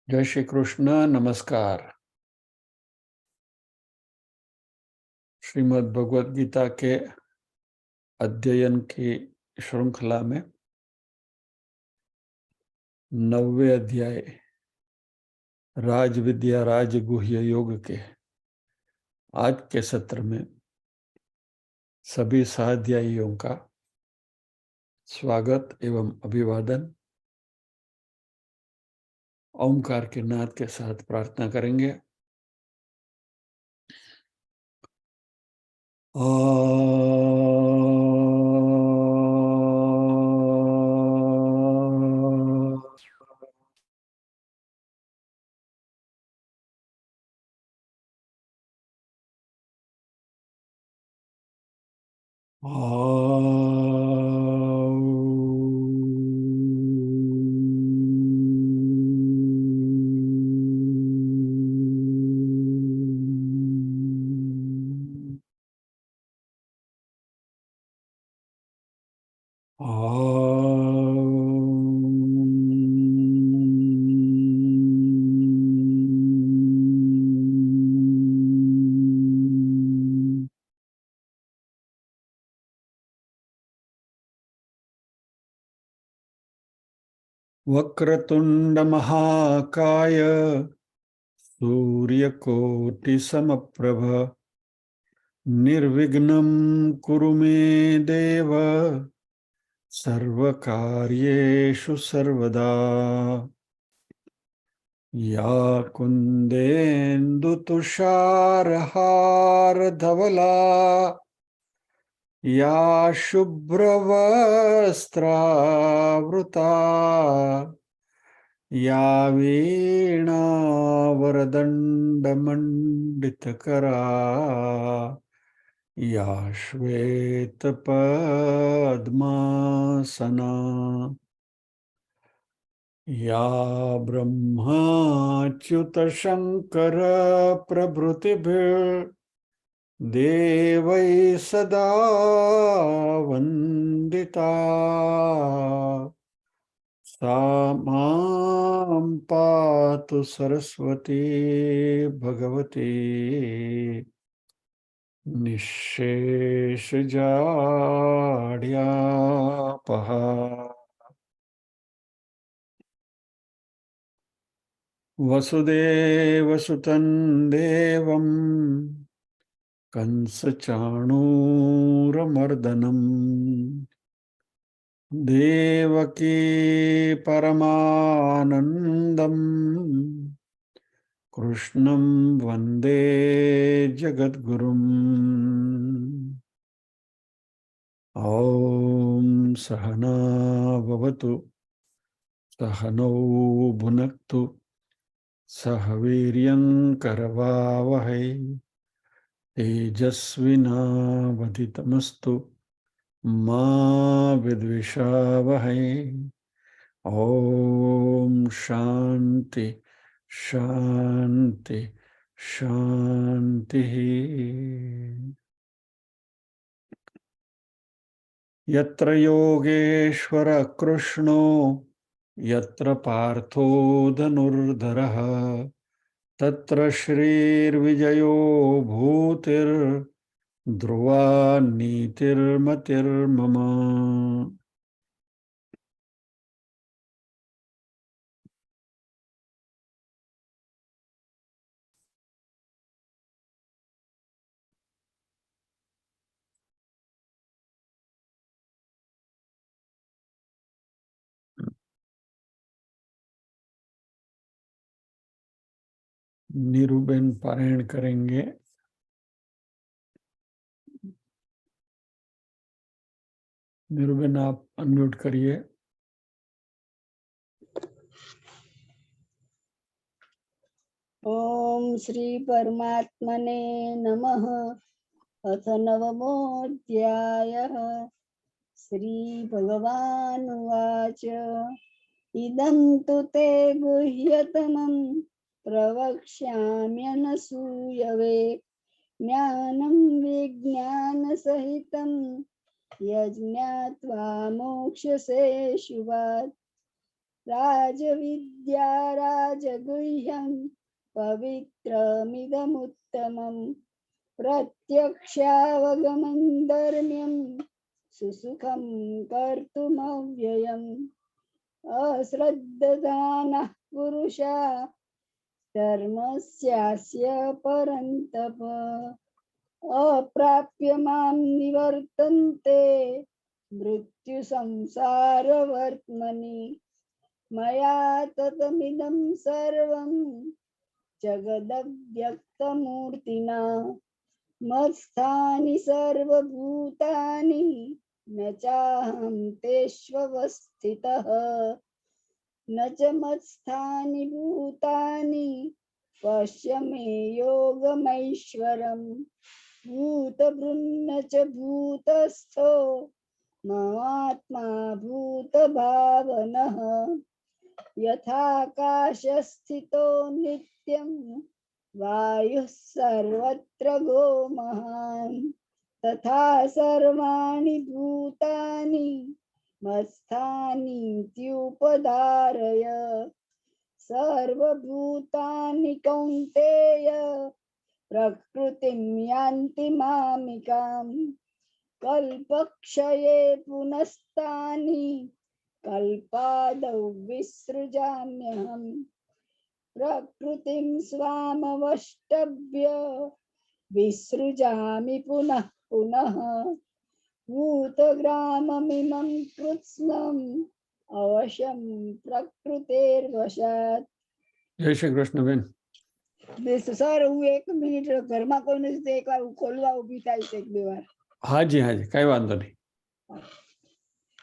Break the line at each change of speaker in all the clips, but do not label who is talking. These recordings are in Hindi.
जय श्री कृष्ण। नमस्कार। श्रीमद् भगवद गीता के अध्ययन की श्रृंखला में 9वें अध्याय राज विद्या राज गुह्य योग के आज के सत्र में सभी सहाध्यायियों का स्वागत एवं अभिवादन। ओंकार के नाद के साथ प्रार्थना करेंगे। वक्रतुंड महाकाय सूर्यकोटि समप्रभ निर्विघ्नं कुरु मे देव सर्वकार्येषु सर्वदा। या कुन्देन्दुतुषारहारधवला या शुभ्रवस्त्रावृता या वीणावरदण्डमण्डितकरा या श्वेतपद्मासना या ब्रह्माच्युतशङ्करप्रभृतिभिर्देवैः सदा वन्दिता। सा मां पातु सरस्वती भगवती निःशेषजाड्यापहा। वसुदेवसुतं देवं कंसचाणूरमर्दनम् देवकी परमानन्दम् कृष्णं वन्दे जगद्गुरुम्। ॐ सहना भवतु सहनौ भुनक्तु सह वीर्यं करवावहै तेजस्विनावधितमस्तु मा विद्विषावहै। ॐ शान्ति शान्ति शान्तिः। यत्र योगेश्वर कृष्णो यत्र पार्थो धनुर्धरः तत्र श्रीर्विजयो भूतिर्ध्रुवा नीतिर्मतिर्मम। नीरूबेन पारायण करेंगे। नीरूबेन आप अनम्यूट करिए।
ओम श्री परमात्मने नमः। अथ नवमोऽध्यायः। श्री भगवानुवाच इदं तु ते गुह्यतमं प्रवक्ष्याम्यनसूयवे ज्ञानं विज्ञानसहितं यज्ञात्वा मोक्ष्यसे शुभात्। राजविद्या राजगुह्यं पवित्रमिदमुत्तमम् प्रत्यक्षावगमं धर्म्यं सुसुखं कर्तुमव्ययम् अश्रद्धदानः पुरुषा धर्मस्यास्य परन्तप अप्राप्य मां निवर्तन्ते मृत्यु संसारवर्त्मनि मया ततमिदं सर्वं जगदव्यक्तमूर्तिना मत्स्थानि सर्वभूतानि न चाहं तेष्वस्थितः न च मत्स्थानि भूतानि पश्य मे योगमैश्वरम् भूतभृन्न च भूतस्थो ममात्मा भूतभावनः यथाकाशस्थितो नित्यं वायुः सर्वत्र गो महान् तथा सर्वाणि भूतानि मत्स्थानीत्युपधारय सर्वभूतानि कौन्तेय प्रकृतिं यान्ति मामिकाम् कल्पक्षये पुनस्तानि कल्पादौ विसृजाम्यहम् प्रकृतिं स्वामवष्टभ्य विसृजामि पुनः पुनः भूतग्राममिमं कृत्स्नम् अवश्यं प्रकृतेर्वशात्।
जय श्री कृष्ण बेन।
सर હું 1 મિનિટ ઘરમાં કોઈ નથી એકવાર ખોલવા ઊભી થાય છે 1-2 વાર.
हाँ जी कई वांधो नहीं।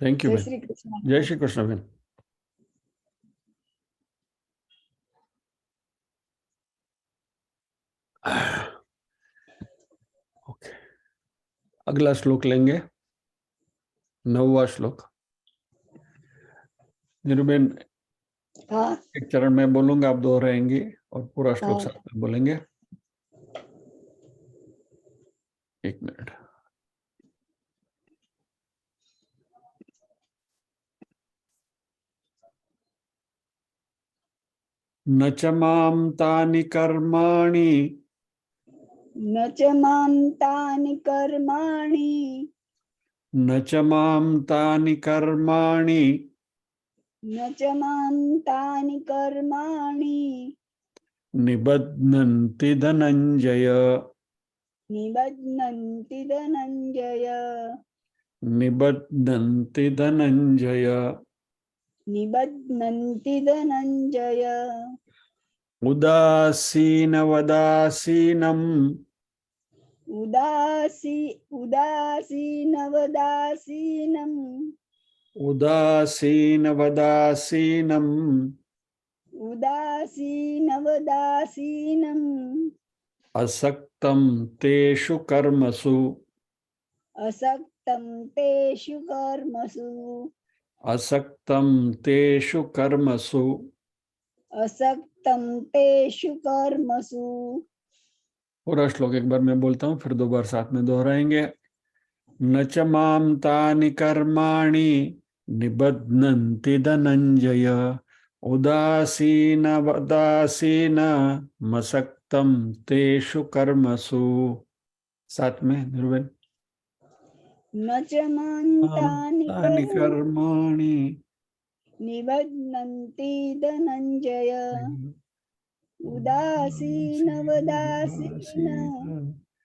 थैंक यू
જય
बेन।
શ્રી કૃષ્ણ.
जय श्री कृष्ण बेन। ओके, अगला श्लोक लेंगे, 9वां श्लोक। निरुबेन
हाँ
एक चरण में बोलूंगा, आप दोहराएंगे और पूरा श्लोक साथ में बोलेंगे। 1 मिनट। न च मां तानि कर्माणि
न च मां तानि कर्माणि
न च मां तानि कर्माणि
न च मां तानि कर्माणि
निबध्नन्ति धनञ्जय
निबध्नन्ति धनञ्जय
निबध्नन्ति धनञ्जय
निबध्नन्ति धनञ्जय
उदासीनवदासीनम्
उदासीनवदासीनम्
उदासीनवदासीनम्
उदासीनवदासीनम्
असक्तं तेषु कर्मसु
असक्तं तेषु कर्मसु
असक्तं तेषु कर्मसु
असक्तं तेषु कर्मसु।
पूरा श्लोक एक बार मैं बोलता हूँ, फिर 2 बार साथ में दोहराएंगे। न च मां तानि कर्माणि निबध्नन्ति धनञ्जय उदासीनवदासीनमसक्तं तेषु कर्मसु। साथ में निर्वेद।
न च मां तानि
कर्माणि
निबध्नन्ति धनञ्जय उदासीनवदासीन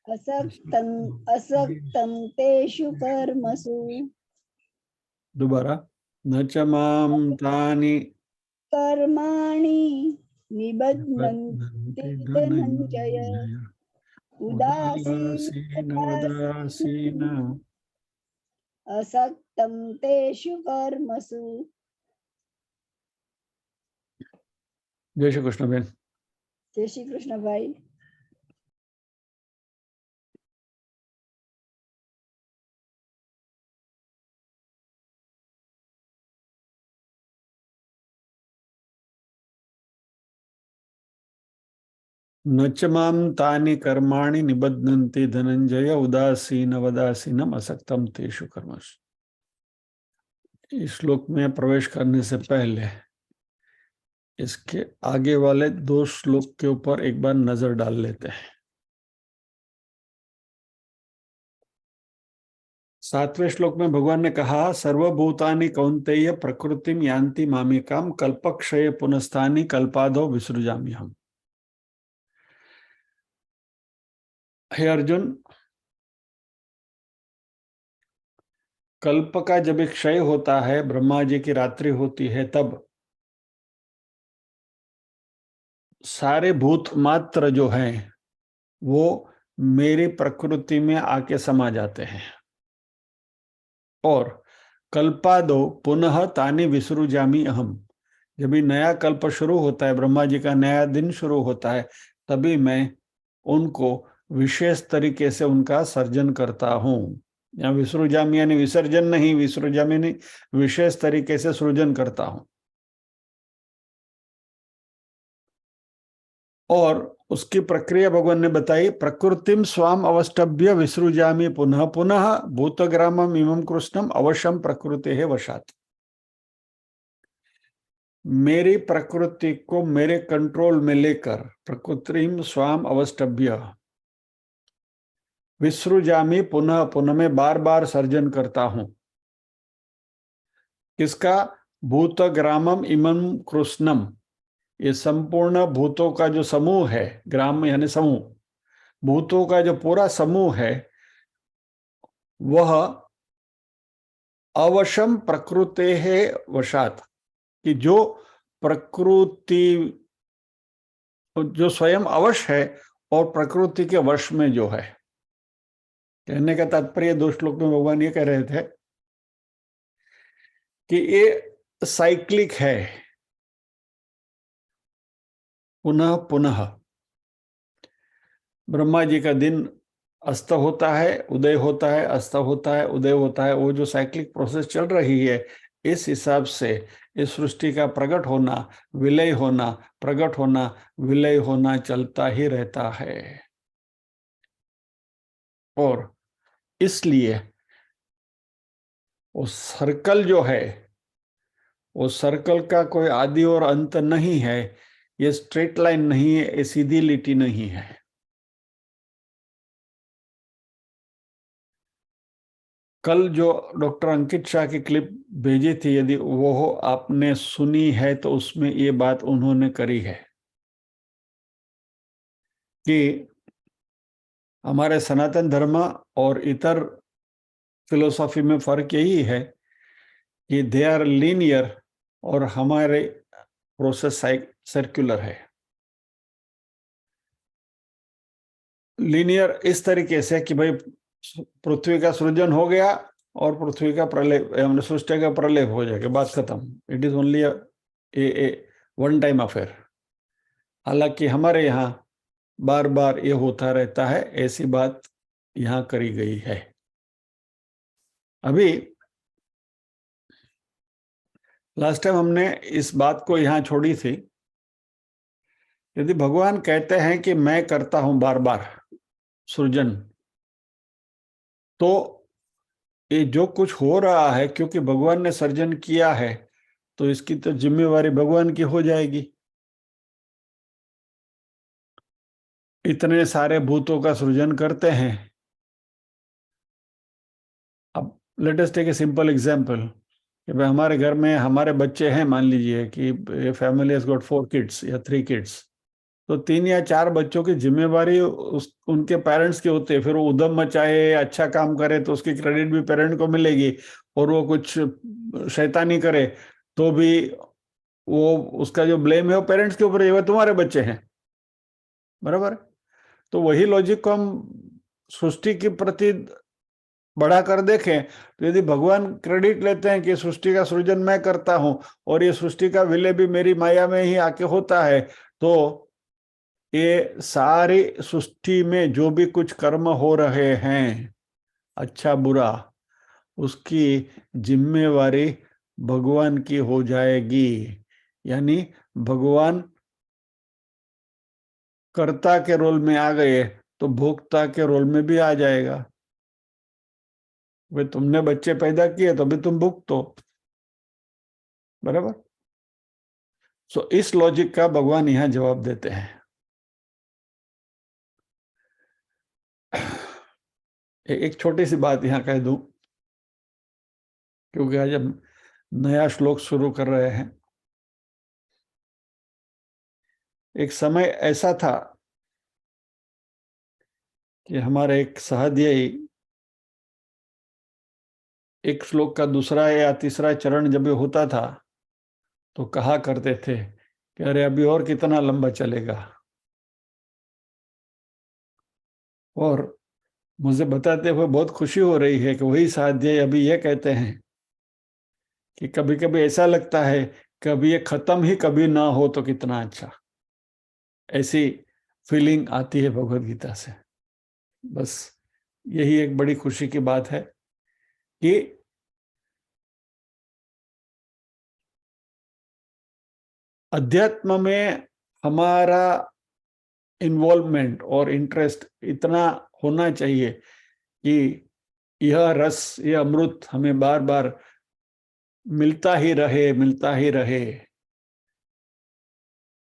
असक्तं तेषु कर्मसु।
दोबारा। न च मां तानि
कर्माणि निबध्नन्ति धनञ्जय उदासीनवदासीन असक्तं तेषु कर्मसु।
जय श्री कृष्ण बेन।
जय श्री कृष्ण भाई।
न च मां तानि कर्माणि निबध्नन्ति धनञ्जय उदासीनवदासीनम् असक्तं तेषु कर्मसु। इस श्लोक में प्रवेश करने से पहले इसके आगे वाले 2 श्लोक के ऊपर एक बार नजर डाल लेते हैं। 7वें श्लोक में भगवान ने कहा, सर्वभूतानि कौन्तेय प्रकृतिम यान्ति मामिकाम कल्पक्षय पुनस्तानि कल्पादो विसृजामि हम। हे अर्जुन, कल्प का जब एक क्षय होता है, ब्रह्मा जी की रात्रि होती है, तब सारे भूत मात्र जो हैं वो मेरी प्रकृति में आके समा जाते हैं। और कल्पादो पुनः तानि विसृजामि अहम। जब भी नया कल्प शुरू होता है, ब्रह्मा जी का नया दिन शुरू होता है, तभी मैं उनको विशेष तरीके से उनका सर्जन करता हूँ। या विसृजामि यानी विसर्जन नहीं, विसृजामि नहीं, विशेष तरीके से सृजन करता हूँ। और उसकी प्रक्रिया भगवान ने बताई, प्रकृतिम स्वाम अवष्टभ्य विसृजामि पुनः पुनः भूतग्रामम इमं कृष्णम अवश्यम प्रकृति है वशात। मेरी प्रकृति को मेरे कंट्रोल में लेकर प्रकृतिम स्वाम अवष्टभ्य विसृजामि पुनः पुनः, मैं बार बार सर्जन करता हूं। किसका? भूतग्रामम इमं कृष्णम, ये संपूर्ण भूतों का जो समूह है, ग्राम यानी समूह, भूतों का जो पूरा समूह है, वह अवशम प्रकृते है वशात, कि जो प्रकृति, जो स्वयं अवश है और प्रकृति के वश में जो है। कहने का तात्पर्य 2 श्लोक में भगवान ये कह रहे थे कि ये साइक्लिक है, पुनः पुनः। ब्रह्मा जी का दिन अस्त होता है, उदय होता है, अस्त होता है, उदय होता है, वो जो साइक्लिक प्रोसेस चल रही है, इस हिसाब से इस सृष्टि का प्रकट होना, विलय होना, प्रकट होना, विलय होना चलता ही रहता है। और इसलिए वो सर्कल जो है, वो सर्कल का कोई आदि और अंत नहीं है, ये स्ट्रेट लाइन नहीं है, ये सीधी लिटी नहीं है। कल जो डॉक्टर अंकित शाह की क्लिप भेजी थी, यदि वो आपने सुनी है तो उसमें ये बात उन्होंने करी है कि हमारे सनातन धर्म और इतर फिलोसॉफी में फर्क यही है कि दे आर लीनियर और हमारे प्रोसेस सर्कुलर है। लीनियर इस तरीके से कि भाई पृथ्वी का सृजन हो गया और पृथ्वी का प्रलय, सृष्टि का प्रलय हो जाएगा, बात खत्म। It is only A one time affair. हालांकि हमारे यहाँ बार बार ये होता रहता है, ऐसी बात यहाँ करी गई है। अभी लास्ट टाइम हमने इस बात को यहाँ छोड़ी थी, यदि भगवान कहते हैं कि मैं करता हूं बार बार सृजन, तो ये जो कुछ हो रहा है, क्योंकि भगवान ने सर्जन किया है, तो इसकी तो जिम्मेवारी भगवान की हो जाएगी। इतने सारे भूतों का सृजन करते हैं। अब let us take a simple example कि भाई हमारे घर में हमारे बच्चे हैं, मान लीजिए कि फैमिली हैज गॉट 4 किड्स या 3 किड्स, तो 3 या 4 बच्चों की जिम्मेवारी उनके पेरेंट्स की होती है। फिर वो उधम मचाए, अच्छा काम करे तो उसकी क्रेडिट भी पेरेंट को मिलेगी, और वो कुछ शैतानी करे तो भी वो उसका जो ब्लेम है वो पेरेंट्स के ऊपर है, वो तुम्हारे बच्चे हैं, बराबर। तो वही लॉजिक को हम सृष्टि के प्रति बढ़ाकर देखें, तो यदि भगवान क्रेडिट लेते हैं कि सृष्टि का सृजन मैं करता हूं और ये सृष्टि का विलय भी मेरी माया में ही आके होता है, तो ये सारी सृष्टि में जो भी कुछ कर्म हो रहे हैं, अच्छा बुरा, उसकी जिम्मेवारी भगवान की हो जाएगी। यानी भगवान कर्ता के रोल में आ गए तो भोक्ता के रोल में भी आ जाएगा। भाई तुमने बच्चे पैदा किए तो भी तुम भुगतो, बराबर। सो इस लॉजिक का भगवान यहां जवाब देते हैं। एक छोटी सी बात यहां कह दूं, क्योंकि आज हम नया श्लोक शुरू कर रहे हैं। एक समय ऐसा था कि हमारे एक सहध्यायी एक श्लोक का दूसरा या तीसरा चरण जब होता था तो कहा करते थे कि अरे अभी और कितना लंबा चलेगा। और मुझे बताते हुए बहुत खुशी हो रही है कि वही साध्यायी अभी ये कहते हैं कि कभी कभी ऐसा लगता है कभी ये खत्म ही कभी ना हो तो कितना अच्छा। ऐसी फीलिंग आती है भगवत गीता से। बस यही एक बड़ी खुशी की बात है कि अध्यात्म में हमारा इन्वॉल्वमेंट और इंटरेस्ट इतना होना चाहिए कि यह रस, यह अमृत हमें बार बार मिलता ही रहे, मिलता ही रहे।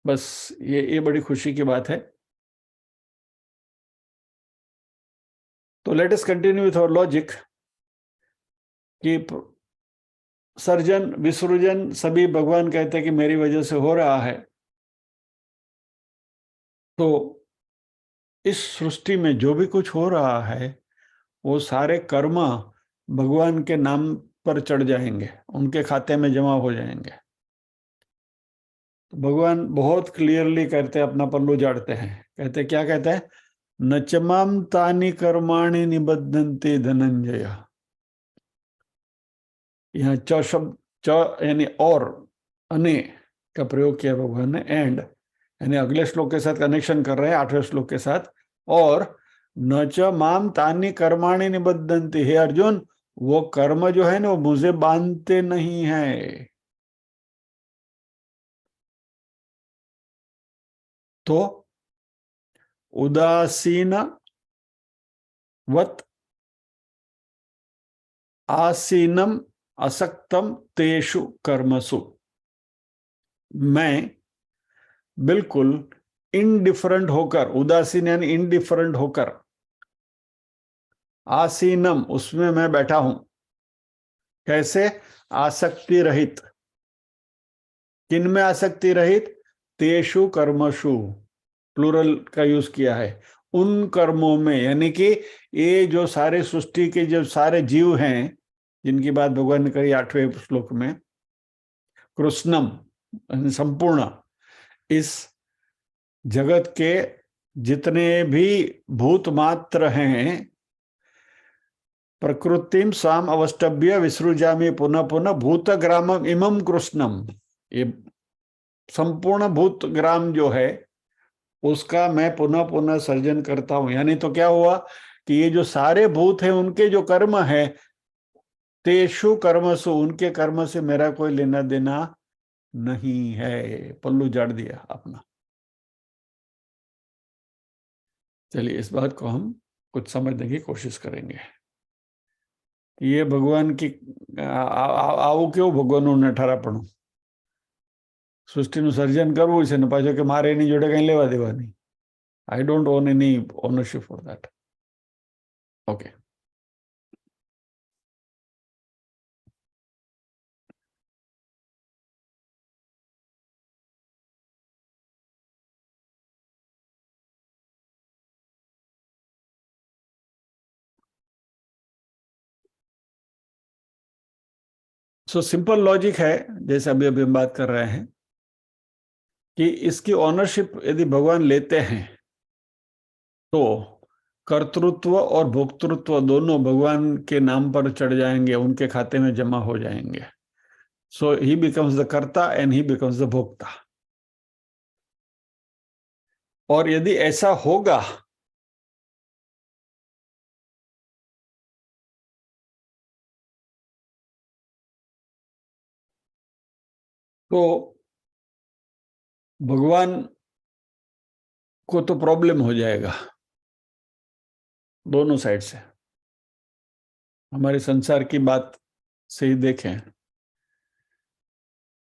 बस ये बड़ी खुशी की बात है। तो let us continue with our logic कि सर्जन विसर्जन सभी भगवान कहते हैं कि मेरी वजह से हो रहा है। तो इस सृष्टि में जो भी कुछ हो रहा है वो सारे कर्म भगवान के नाम पर चढ़ जाएंगे, उनके खाते में जमा हो जाएंगे। तो भगवान बहुत क्लियरली कहते हैं, अपना पल्लू झाड़ते हैं, कहते क्या कहते हैं, न च माम तानि कर्माणि निबद्धन्ते धनंजय। यहाँ च शब्द, च यानी और, अने का प्रयोग किया भगवान ने, एंड यानी अगले श्लोक के साथ कनेक्शन कर रहे हैं, 8वें श्लोक के साथ। और न च माम तानि कर्माणि निबद्धन्ति, हे अर्जुन वो कर्म जो है ना वो मुझे बांधते नहीं है। तो उदासीन वत आसीनम असक्तम तेषु कर्मसु, मैं बिल्कुल इनडिफरेंट होकर, उदासीन यानी इनडिफरेंट होकर, आसीनम उसमें मैं बैठा हूं। कैसे? आसक्ति रहित। किन में आसक्ति रहित? तेषु कर्मसु, प्लूरल का यूज किया है, उन कर्मों में। यानी कि ये जो सारे सृष्टि के जो सारे जीव हैं जिनकी बात भगवान ने कही 8वें श्लोक में, कृष्णम संपूर्ण, इस जगत के जितने भी भूत मात्र हैं, प्रकृतिम स्वाम अवस्टभ्य विसृजामि पुनः पुनः भूतग्रामम इमम कृष्णम, ये संपूर्ण भूतग्राम जो है उसका मैं पुनः पुनः सर्जन करता हूं। यानी तो क्या हुआ कि ये जो सारे भूत हैं उनके जो कर्म है, तेषु कर्मसु, उनके कर्म से मेरा कोई लेना देना नहीं है। पल्लू झाड़ दिया अपना। चलिए इस बात को हम कुछ समझने की कोशिश करेंगे। ये भगवान की આવું કેવું ભગવાનનું નઠારાપણું, સૃષ્ટિનું સર્જન કરવું છે ને પાછો કે મારે એની જોડે કઈ લેવા દેવા નહીં. I don't own any ownership for that. Okay. So simple logic है, जैसे अभी अभी हम बात कर रहे हैं, कि इसकी ओनरशिप यदि भगवान लेते हैं तो कर्तृत्व और भोक्तृत्व दोनों भगवान के नाम पर चढ़ जाएंगे, उनके खाते में जमा हो जाएंगे। सो ही बिकम्स द कर्ता एंड ही बिकम्स द भोक्ता। और यदि ऐसा होगा तो भगवान को तो प्रॉब्लम हो जाएगा दोनों साइड से। हमारे संसार की बात से ही देखें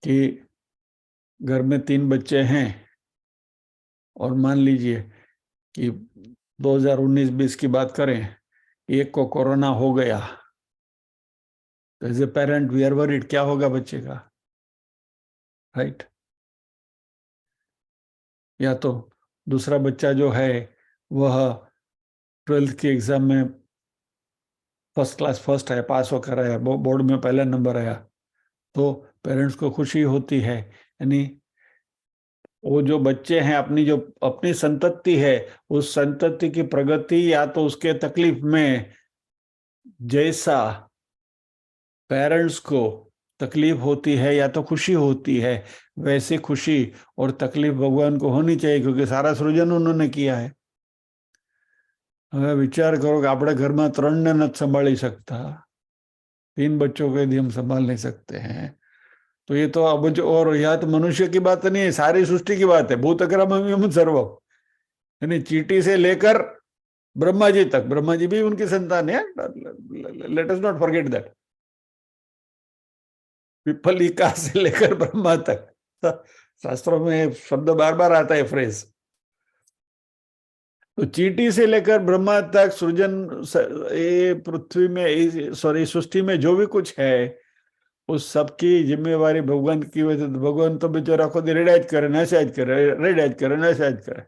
कि घर में 3 बच्चे हैं और मान लीजिए कि 2019-20 की बात करें, एक को कोरोना हो गया, तो as a parent we are worried, क्या होगा बच्चे का, राइट? या तो दूसरा बच्चा जो है वह 12th के एग्जाम में फर्स्ट क्लास फर्स्ट है, पास होकर आया, बोर्ड में पहला नंबर आया, तो पेरेंट्स को खुशी होती है। यानी वो जो बच्चे हैं, अपनी जो अपनी संतति है, उस संतति की प्रगति या तो उसके तकलीफ में जैसा पेरेंट्स को तकलीफ होती है या तो खुशी होती है, वैसी खुशी और तकलीफ भगवान को होनी चाहिए, क्योंकि सारा सृजन उन्होंने किया है। હવે વિચાર કરો કે આપણે ઘરમાં 3 ને નથી સંભાળી શકતા, 3 बच्चों को यदि हम संभाल नहीं सकते हैं, तो ये तो अब जो, और यह तो मनुष्य की बात नहीं है, सारी सृष्टि की बात है। भूतक्रमम् सर्वम्, यानी चींटी से लेकर ब्रह्मा जी तक, ब्रह्मा जी भी उनकी संतान है, let us not forget that. पिपलिका से लेकर ब्रह्मा तक, शास्त्रों में शब्द बार बार आता है, फ्रेज। तो चींटी से लेकर ब्रह्मा तक सृजन, ये पृथ्वी में, सॉरी सृष्टि में जो भी कुछ है, उस सबकी जिम्मेवारी भगवान की वजह से, भगवान तो बेचारा खुद रेडाइज करे, नशाइज करे, रेडाइज करे, नशाइज करे।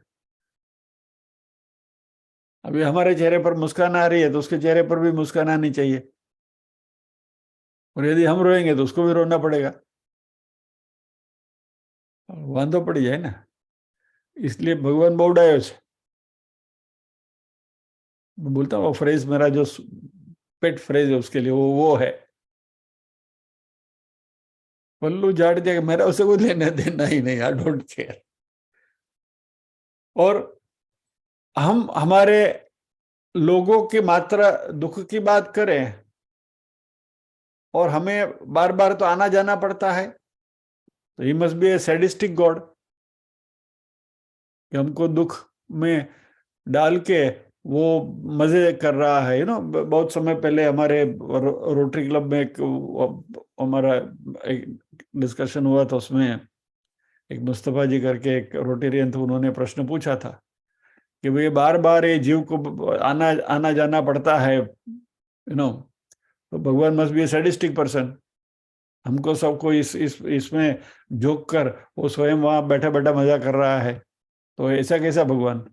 अभी हमारे चेहरे पर मुस्कान आ रही है तो उसके चेहरे पर भी मुस्कान आनी चाहिए, और यदि हम रोएंगे तो उसको भी रोना पड़ेगा, वांधो पड़ जाए ना। इसलिए भगवान बहुत डायो है। मैं बोलता हूँ वो फ्रेज, मेरा जो पेट फ्रेज है उसके लिए वो है, पल्लू झाड़ जाएगा, मेरा उसे कोई लेना देना ही नहीं, आई डोंट केयर। और हम हमारे लोगों की मात्रा दुख की बात करें, और हमें बार बार तो आना जाना पड़ता है, तो he must be A sadistic God, कि हमको दुख में डाल के वो मजे कर रहा है। बहुत समय पहले हमारे रोटरी क्लब में एक हमारा एक डिस्कशन हुआ था, उसमें एक मुस्तफा जी करके एक रोटेरियन थे, उन्होंने प्रश्न पूछा था कि भाई बार बार ये जीव को आना आना जाना पड़ता है, तो भगवान must be A sadistic person. हमको सबको इसमें झोंक कर वो स्वयं वहां बैठा बैठा मजा कर रहा है, तो ऐसा कैसा भगवान?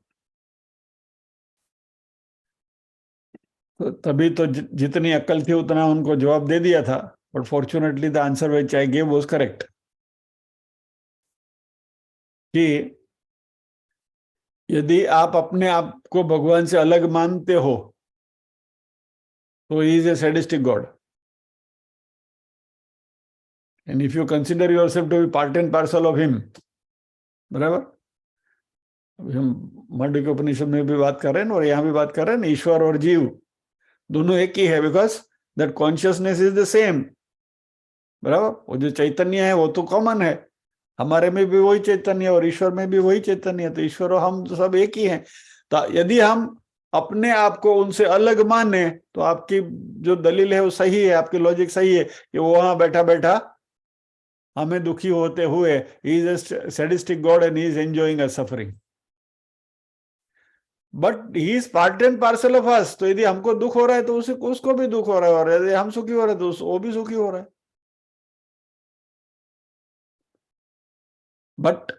तो तभी तो जितनी अक्ल थी उतना उनको जवाब दे दिया था, but fortunately the answer which I gave was correct, कि यदि आप अपने आप को भगवान से अलग मानते हो तो he is a sadistic god, and if you consider yourself to be part and parcel of him, बराबर। अभी हम मांडव्य के उपनिषद में भी बात कर रहे हैं और यहाँ भी बात कर रहे हैं, ईश्वर और जीव दोनों एक ही है, because that consciousness is the same, बराबर। वो जो चैतन्य है वो तो कॉमन है, हमारे में भी वही चैतन्य और ईश्वर में भी वही चैतन्य है, तो ईश्वर और हम तो सब एक ही हैं। तो यदि हम अपने आप को उनसे अलग माने तो आपकी जो दलील है वो सही है, आपकी लॉजिक सही है कि वो वहां बैठा बैठा हमें दुखी होते हुए, he is a sadistic god and he is enjoying a suffering, but he is part and parcel of us. तो यदि हमको दुख हो रहा है तो उसको भी दुख हो रहा है, और यदि हम सुखी हो रहे हैं तो वो भी सुखी हो रहा है। बट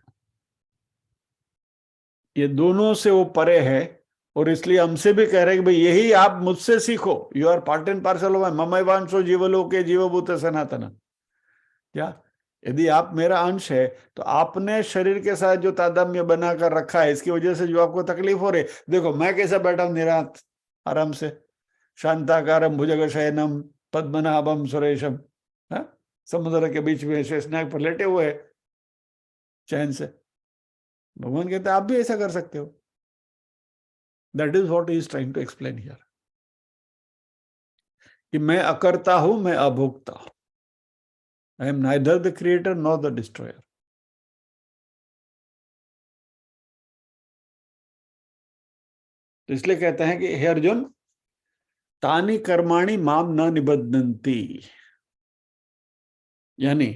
ये दोनों से वो परे है, और इसलिए हमसे भी कह रहे हैं कि भाई यही आप मुझसे सीखो, you are part and parcel of ममई वांशो जीवलोके जीवभूत सनातन। क्या यदि आप मेरा अंश है तो आपने शरीर के साथ जो तादात्म्य बनाकर रखा है, इसकी वजह से जो आपको तकलीफ हो रही, देखो मैं कैसा बैठा हूं निरांत आराम से, शांताकारम भुजगशयनम पद्मनाभम सुरेशम, समुद्र के बीच में शेषनाग पर लेटे हुए चैन से। भगवान कहते हैं आप भी ऐसा कर सकते हो। That is what he is trying to explain here, कि मैं अकर्ता हूं, मैं अभोक्ता हूं, I am neither the creator nor the destroyer. तो इसलिए कहते हैं कि हे अर्जुन, तानि कर्माणि माम न निबध्नन्ति, यानी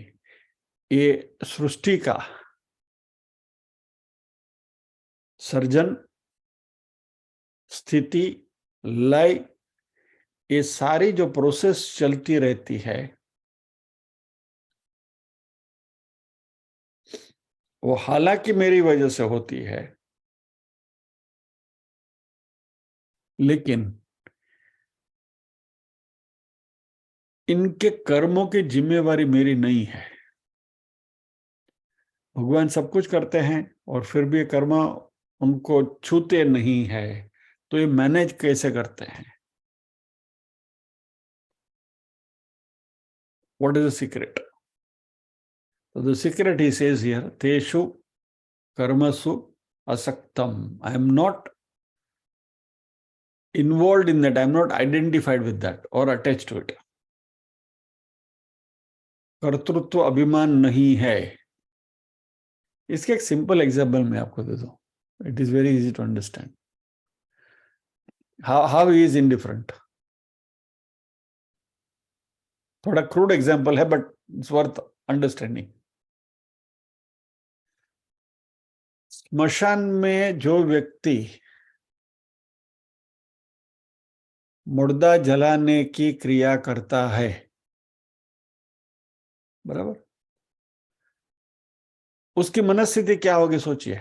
ये सृष्टि का सर्जन, स्थिति, लय, ये सारी जो प्रोसेस चलती रहती है वो हालांकि मेरी वजह से होती है, लेकिन इनके कर्मों की जिम्मेवारी मेरी नहीं है। भगवान सब कुछ करते हैं और फिर भी ये कर्म उनको छूते नहीं है, तो ये मैनेज कैसे करते हैं? What is the secret? तो the secret he says here, तेषु कर्मसु asaktam. I am not involved in that. I am not identified with that or attached to it. कर्तृत्व अभिमान नहीं है। इसके एक सिंपल एग्जाम्पल मैं आपको दे दूं, it is very easy to understand how he is indifferent. थोड़ा क्रूड एग्जाम्पल है बट इट्स वर्थ अंडरस्टैंडिंग। स्मशान में जो व्यक्ति मुर्दा जलाने की क्रिया करता है, बराबर, उसकी मनस्थिति क्या होगी सोचिए।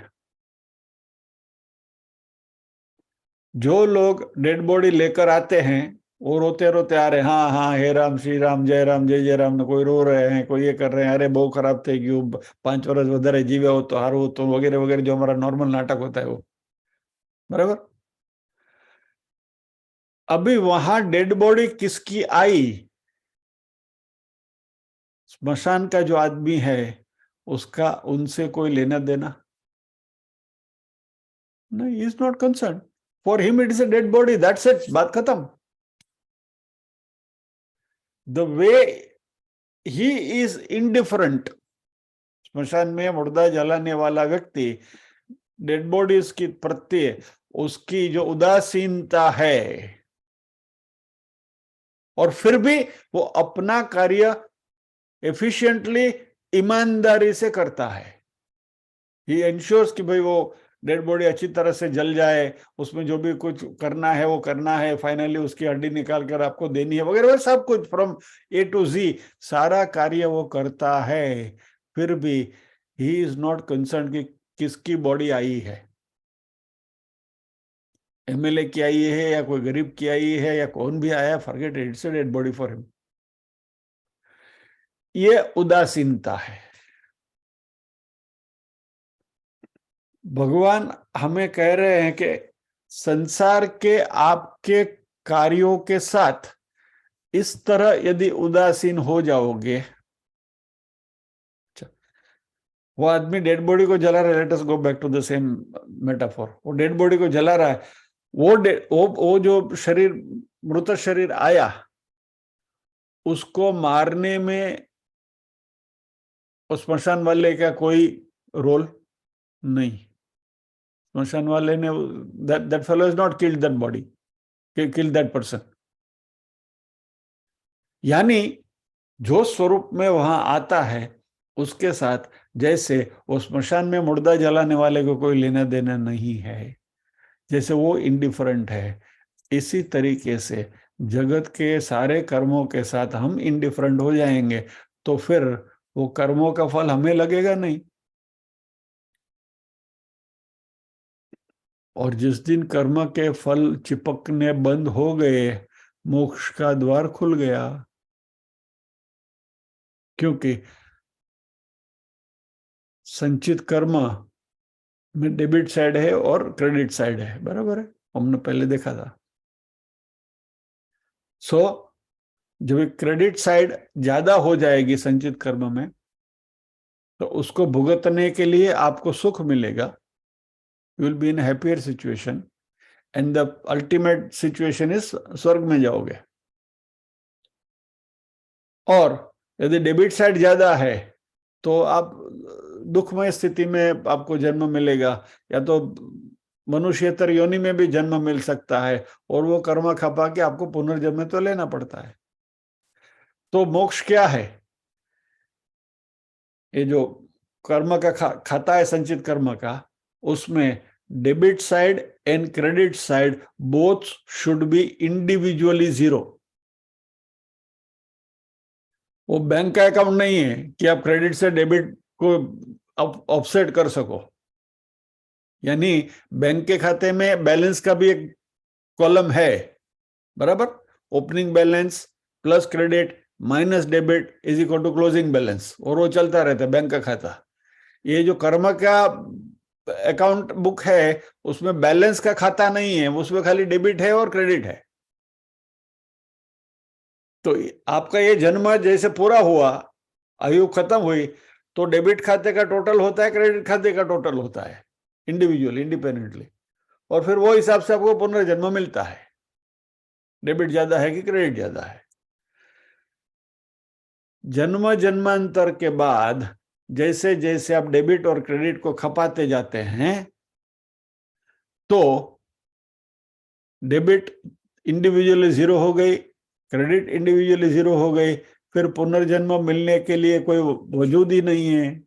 जो लोग डेड बॉडी लेकर आते हैं वो रोते रोते आ रहे हैं, हाँ हाँ हे राम श्री राम जय राम जय जय राम, कोई रो रहे हैं, कोई ये कर रहे हैं, अरे बहुत खराब थे क्यों 5 वर्ष વધારે जीवे हो तो हारो तो वगैरह वगैरह, जो हमारा नॉर्मल नाटक होता है वो, बराबर। अभी वहां डेड बॉडी किसकी आई? स्मशान का जो आदमी है उसका उनसे कोई लेना देना नहीं। Is not concern, for him it is a dead body, that's it, बात खत्म। The way he is indifferent, स्मशान में मुर्दा जलाने वाला व्यक्ति डेड बॉडीज की प्रति उसकी जो उदासीनता है, और फिर भी वो अपना कार्य एफिशिएंटली ईमानदारी से करता है। ही एंश्योर्स कि भाई वो डेड बॉडी अच्छी तरह से जल जाए, उसमें जो भी कुछ करना है वो करना है, फाइनली उसकी हड्डी निकाल कर आपको देनी है वगैरह वगैरह, सब कुछ फ्रॉम ए टू जी सारा कार्य वो करता है। फिर भी ही इज नॉट कंसर्न कि किसकी बॉडी आई है, एमएलए की आई है या कोई गरीब की आई है या कौन भी आया, forget it, it's a dead body for him. ये उदासीनता है। भगवान हमें कह रहे हैं कि संसार के आपके कार्यों के साथ इस तरह यदि उदासीन हो जाओगे, वो आदमी डेड बॉडी को जला रहा है, let us go back to the same metaphor, वो डेड बॉडी को जला रहा है, वो जो शरीर, मृत शरीर आया, उसको मारने में उस स्मशान वाले का कोई रोल नहीं। स्मशान वाले ने that fellow has not killed that body, killed that person। यानी जो स्वरूप में वहां आता है उसके साथ जैसे वो स्मशान में मुर्दा जलाने वाले को कोई लेना देना नहीं है, जैसे वो इंडिफरेंट है, इसी तरीके से जगत के सारे कर्मों के साथ हम इंडिफरेंट हो जाएंगे तो फिर वो कर्मों का फल हमें लगेगा नहीं। और जिस दिन कर्म के फल चिपकने बंद हो गए, मोक्ष का द्वार खुल गया, क्योंकि संचित कर्म में डेबिट साइड है और क्रेडिट साइड है, बराबर है, हमने पहले देखा था। सो जब क्रेडिट साइड ज्यादा हो जाएगी संचित कर्म में, तो उसको भुगतने के लिए आपको सुख मिलेगा, you will be in happier situation, and the ultimate situation is स्वर्ग में जाओगे। और यदि डेबिट साइड ज्यादा है तो आप दुखमय स्थिति में आपको जन्म मिलेगा, या तो मनुष्यतर योनि में भी जन्म मिल सकता है, और वो कर्म खपा के आपको पुनर्जन्म तो लेना पड़ता है। तो मोक्ष क्या है? ये जो कर्म का खाता है संचित कर्म का, उसमें debit side and credit side both should be individually zero. वो बैंक का अकाउंट नहीं है कि आप क्रेडिट से डेबिट को ऑफसेट कर सको। यानी बैंक के खाते में बैलेंस का भी एक कॉलम है, बराबर। Opening balance plus credit minus debit is equal to closing balance, और वो चलता रहता है बैंक का खाता। ये जो कर्म का अकाउंट बुक है उसमें बैलेंस का खाता नहीं है, उसमें खाली डेबिट है और क्रेडिट है। तो आपका ये जन्म जैसे पूरा हुआ, आयु खत्म हुई, तो डेबिट खाते का टोटल होता है, क्रेडिट खाते का टोटल होता है, इंडिविजुअली इंडिपेंडेंटली। और फिर वो हिसाब से आपको पुनर्जन्म मिलता है, डेबिट ज्यादा है कि क्रेडिट ज्यादा है। जन्म जन्मांतर के बाद जैसे जैसे आप डेबिट और क्रेडिट को खपाते जाते हैं, तो डेबिट इंडिविजुअली जीरो हो गई, क्रेडिट इंडिविजुअली जीरो हो गई, फिर पुनर्जन्म मिलने के लिए कोई वजूद ही नहीं है।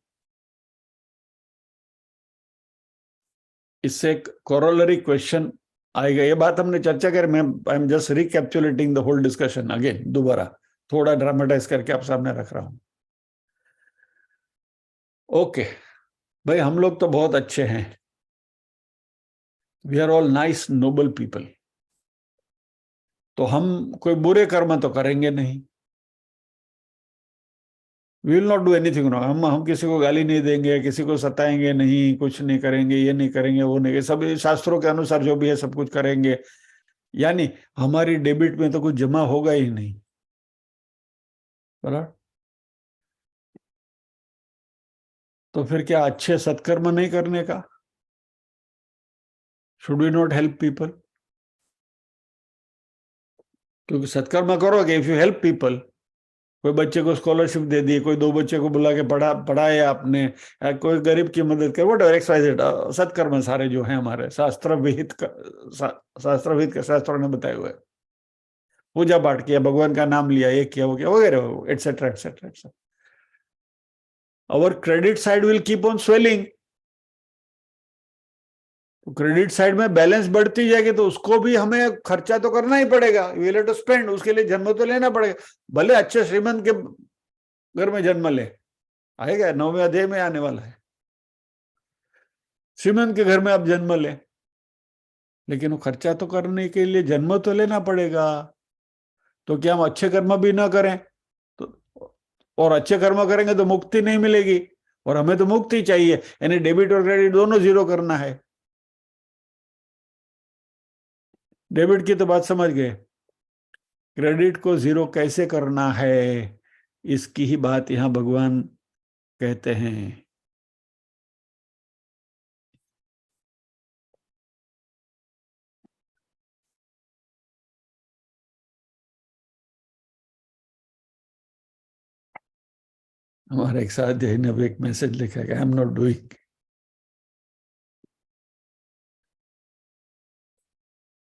इससे एक कोरोलरी क्वेश्चन आएगा। ये बात हमने चर्चा कर, मैं I am just recapitulating the whole discussion again, दोबारा थोड़ा ड्रामेटाइज करके आप सामने रख रहा हूं। ओके भाई, हम लोग तो बहुत अच्छे हैं, we are all nice noble people, तो हम कोई बुरे कर्म तो करेंगे नहीं। We will not do anything wrong. हम किसी को गाली नहीं देंगे, किसी को सताएंगे नहीं, कुछ नहीं करेंगे, ये नहीं करेंगे, वो नहीं, सब शास्त्रों के अनुसार जो भी है सब कुछ करेंगे। यानी हमारी डेबिट में तो कुछ जमा होगा ही नहीं, बराबर। तो फिर क्या अच्छे सत्कर्म नहीं करने का? Should we not help people? क्योंकि सत्कर्म करोगे इफ यू हेल्प पीपल। कोई बच्चे को स्कॉलरशिप दे दी, कोई दो बच्चे को बुला के पढ़ाया आपने, कोई गरीब की मदद कर, वट एक्स वाई जेड, सत्कर्म सारे जो है हमारे शास्त्र विहित शास्त्र विहित के शास्त्रों ने बताए हुए। पूजा पाठ किया, भगवान का नाम लिया, ये किया, वो किया, वगैरह एटसेट्रा एटसेट्रा एटसेट्रा। और credit side will keep on swelling. तो क्रेडिट साइड में बैलेंस बढ़ती जाएगी तो उसको भी हमें खर्चा तो करना ही पड़ेगा, वी विल टू स्पेंड, उसके लिए जन्म तो लेना पड़ेगा। भले अच्छे श्रीमंत के घर में जन्म ले, आएगा 9वें अध्याय में आने वाला है, श्रीमंत के घर में आप जन्म ले, लेकिन वो खर्चा तो करने के लिए जन्म तो लेना पड़ेगा। तो क्या हम अच्छे कर्म भी ना करें तो, और अच्छे कर्म करेंगे तो मुक्ति नहीं मिलेगी, और हमें तो मुक्ति चाहिए, यानी डेबिट और क्रेडिट दोनों जीरो करना है। डेबिट की तो बात समझ गए, क्रेडिट को जीरो कैसे करना है इसकी ही बात यहां भगवान कहते हैं। हमारे एक साथ ने अब एक मैसेज लिखा है, I am not doing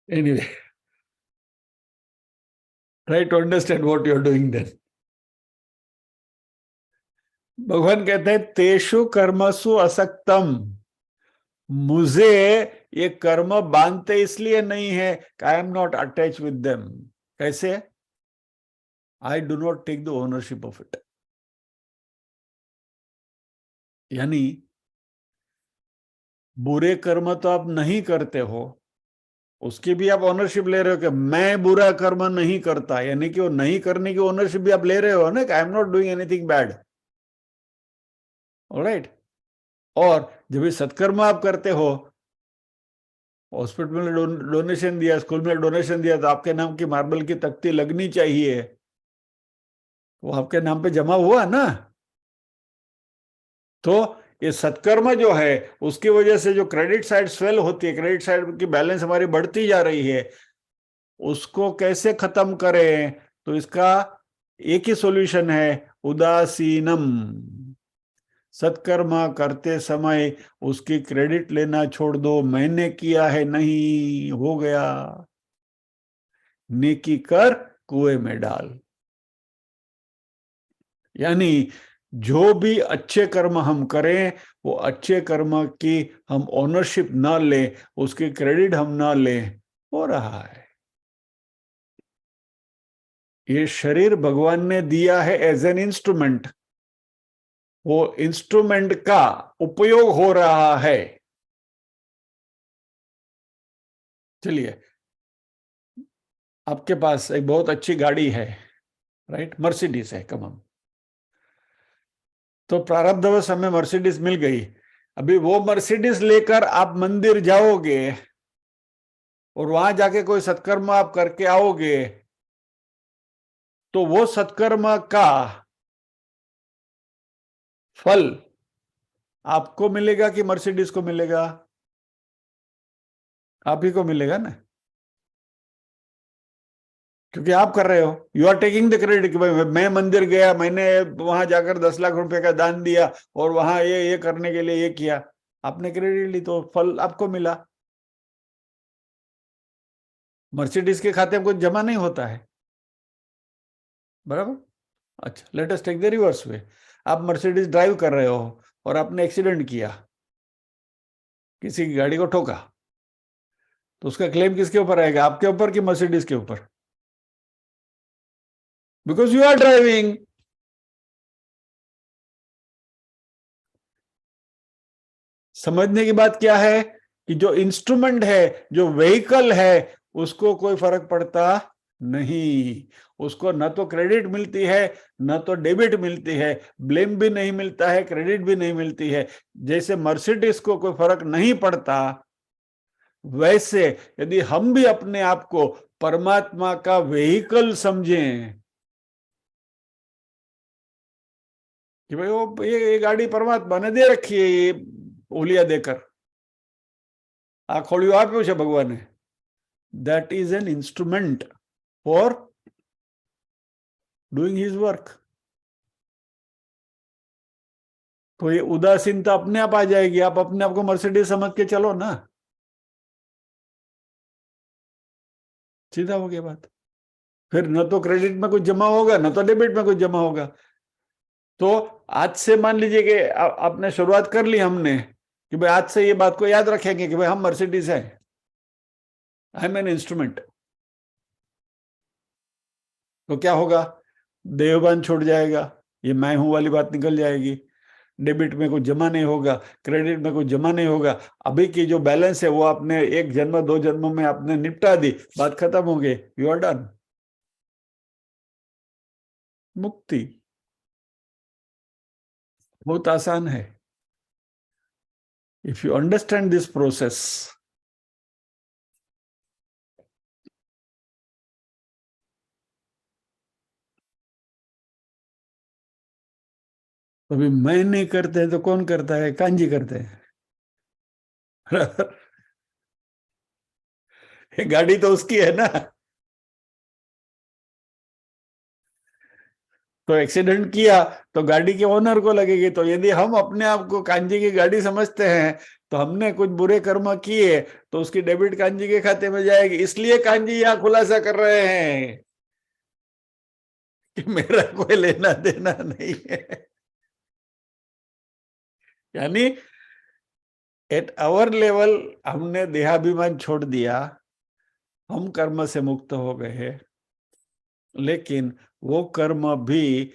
anyway, try to understand what you are doing then. भगवान कहते हैं तेषु कर्मसु असक्तम, मुझे ये कर्म बांधते इसलिए नहीं है, I am not attach with them. कैसे? I do not take the ownership of it. यानी बुरे कर्म तो आप नहीं करते हो, उसकी भी आप ओनरशिप ले रहे हो कि मैं बुरा कर्म नहीं करता, यानी कि वो नहीं करने की ओनरशिप भी आप ले रहे हो ना, कि आई am not doing anything bad. Alright. और जब ये सत्कर्म आप करते हो, हॉस्पिटल में डोनेशन दिया, स्कूल में डोनेशन दिया, तो आपके नाम की मार्बल की तख्ती लगनी चाहिए, वो आपके नाम पे जमा हुआ ना। तो ये सत्कर्म जो है उसकी वजह से जो क्रेडिट साइड स्वेल होती है, क्रेडिट साइड की बैलेंस हमारी बढ़ती जा रही है, उसको कैसे खत्म करें? तो इसका एक ही सॉल्यूशन है, उदासीनम। सत्कर्म करते समय उसकी क्रेडिट लेना छोड़ दो, मैंने किया है, नहीं हो गया, नेकी कर कुएं में डाल। यानी जो भी अच्छे कर्म हम करें वो अच्छे कर्म की हम ओनरशिप ना लें, उसकी क्रेडिट हम ना लें, हो रहा है। ये शरीर भगवान ने दिया है एज एन इंस्ट्रूमेंट, वो इंस्ट्रूमेंट का उपयोग हो रहा है। चलिए, आपके पास एक बहुत अच्छी गाड़ी है, राइट, मर्सिडीज है, कम, तो प्रारब्धवश हमें मर्सिडीज मिल गई। अभी वो मर्सिडीज लेकर आप मंदिर जाओगे और वहां जाके कोई सत्कर्म आप करके आओगे, तो वो सत्कर्म का फल आपको मिलेगा कि मर्सिडीज को मिलेगा? आप ही को मिलेगा ना, क्योंकि आप कर रहे हो। You are taking the credit कि भाई मैं मंदिर गया, मैंने वहां जाकर 10 लाख रुपए का दान दिया और वहां ये करने के लिए ये किया, आपने क्रेडिट ली तो फल आपको मिला। मर्सिडीज के खाते में कुछ जमा नहीं होता है, बराबर। अच्छा, let us take the reverse way. आप मर्सिडीज ड्राइव कर रहे हो और आपने एक्सीडेंट किया, किसी की गाड़ी को ठोका, तो उसका क्लेम किसके ऊपर आएगा, आपके ऊपर कि मर्सिडीज के ऊपर? Because you are driving. समझने की बात क्या है कि जो इंस्ट्रूमेंट है, जो व्हीकल है, उसको कोई फर्क पड़ता नहीं। उसको न तो क्रेडिट मिलती है न तो डेबिट मिलती है, ब्लेम भी नहीं मिलता है, क्रेडिट भी नहीं मिलती है। जैसे मर्सिडीज को कोई फर्क नहीं पड़ता, वैसे यदि हम भी अपने आप को परमात्मा का व्हीकल समझें कि भाई वो ये गाड़ी परमात्मा ने दे रखी है, ये ओलिया देकर, आ खोलियो आप्यो છે ભગવાને, that is an instrument for doing his work। तो ये उदासीनता अपने आप आ जाएगी, आप अपने आप को मर्सिडीज समझ के चलो ना, सीधा हो गया बात। फिर न तो क्रेडिट में कुछ जमा होगा न तो डेबिट में कुछ जमा होगा। तो आज से मान लीजिए कि आपने शुरुआत कर ली हमने कि भाई आज से ये बात को याद रखेंगे कि भाई हम मर्सिडीज है, आई एम एन इंस्ट्रूमेंट। तो क्या होगा, देहभान छूट जाएगा, ये मैं हूं वाली बात निकल जाएगी, डेबिट में कुछ जमा नहीं होगा, क्रेडिट में कुछ जमा नहीं होगा। अभी की जो बैलेंस है वो आपने एक जन्म 2 जन्मों में आपने निपटा दी, बात खत्म हो गई, यू आर डन। मुक्ति बहुत आसान है, if you understand this process. अभी मैं नहीं करते हैं तो कौन करता है, कांजी करते हैं। ये गाड़ी तो उसकी है ना, तो एक्सीडेंट किया तो गाड़ी के ओनर को लगेगी। तो यदि हम अपने आप को कांजी की गाड़ी समझते हैं तो हमने कुछ बुरे कर्म किए तो उसकी डेबिट कांजी के खाते में जाएगी। इसलिए कांजी यहां खुलासा कर रहे हैं कि मेरा कोई लेना देना नहीं है। यानी एट आवर लेवल हमने देहाभिमान छोड़ दिया, हम कर्म से मुक्त हो गए, लेकिन वो कर्म भी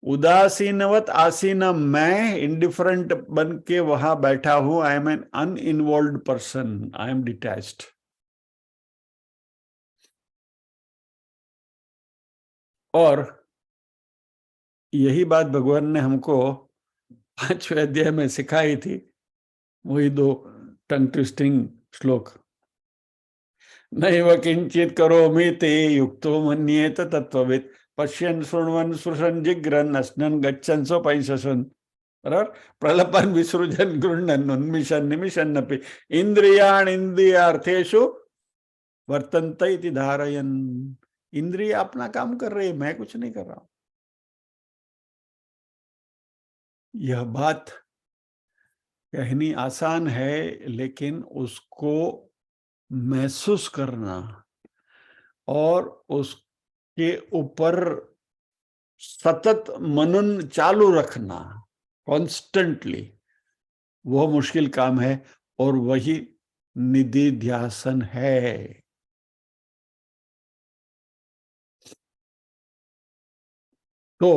उदासीनवत आसीन, मैं इंडिफरेंट बन के वहां बैठा हूं, I am an uninvolved person, I am detached. और यही बात भगवान ने हमको 5वें अध्याय में सिखाई थी, वही 2 टंग ट्विस्टिंग श्लोक। नैव किंचित करोमि ते युक्तो मन्येत तत्त्ववित् पश्यन् शृण्वन् स्पृशन् जिघ्रन् अश्नन् गच्छन् स्वपैशसन्, बराबर, प्रलपन् विसृजन् गृह्णन् उन्मिषन् निमिषन्नपि इंद्रियाणि इंद्रियार्थेषु वर्तन्ते इति धारयन्। इंद्रिय अपना काम कर रही है, मैं कुछ नहीं कर रहा हूं। यह बात कहनी आसान है, लेकिन उसको महसूस करना और उसके ऊपर सतत मनन चालू रखना, कॉन्स्टेंटली, वो मुश्किल काम है और वही निधि ध्यासन है। तो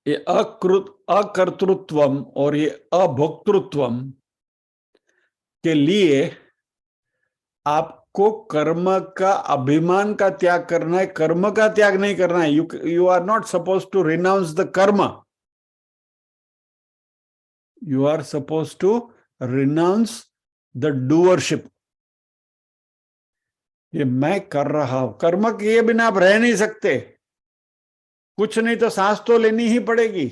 ये अकर्तृत्वम और ये अभोक्तृत्वम के लिए आपको कर्म का अभिमान का त्याग करना है, कर्म का त्याग नहीं करना है। You are not suppose to renounce the karma, you are suppose to renounce the doership. ये मैं कर रहा हूं, कर्म किए बिना आप रह नहीं सकते। कुछ नहीं तो सांस तो लेनी ही पड़ेगी।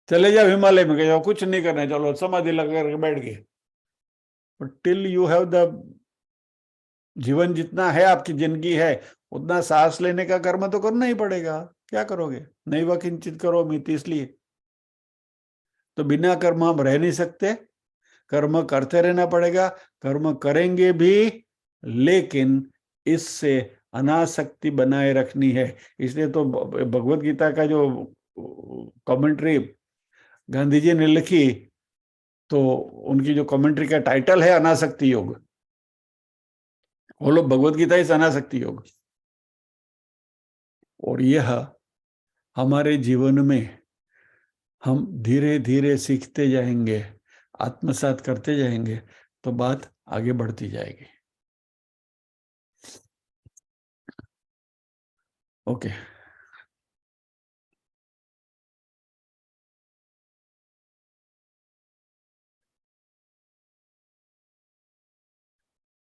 चले जाओ हिमालय में, जाओ कुछ नहीं करना है, चलो समाधि लगा करके बैठ गए, but till you have the जीवन, जितना है आपकी जिंदगी है उतना सांस लेने का कर्म तो करना ही पड़ेगा। क्या करोगे? नैव किंचित करोमि, इसलिए तो बिना कर्म हम रह नहीं सकते, कर्म करते रहना पड़ेगा। कर्म करेंगे भी, लेकिन इससे अनासक्ति बनाए रखनी है। इसलिए तो भगवत गीता का जो कमेंट्री गांधी जी ने लिखी, तो उनकी जो कमेंट्री का टाइटल है अनासक्ति योग। वो लोग भगवत गीता इस अनासक्ति योग, और यह हमारे जीवन में हम धीरे धीरे सीखते जाएंगे, आत्मसात करते जाएंगे, तो बात आगे बढ़ती जाएगी। ओके।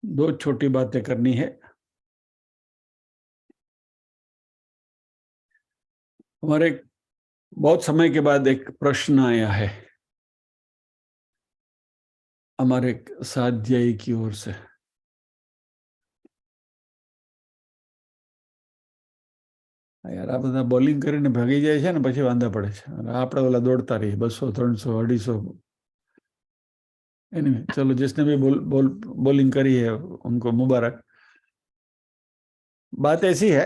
दो छोटी बातें करनी है। हमारे बहुत समय के बाद एक प्रश्न आया है हमारे साध्यायी की ओर से। यार आ બધા બોલિંગ કરીને ભાગી જાય છે ને પછી વાંધા પડે છે, આપણે ઓલા દોડતા રહીએ 200 300 250। एनीवे, चलो जिसने भी बॉलिंग करी है उनको मुबारक। बात ऐसी है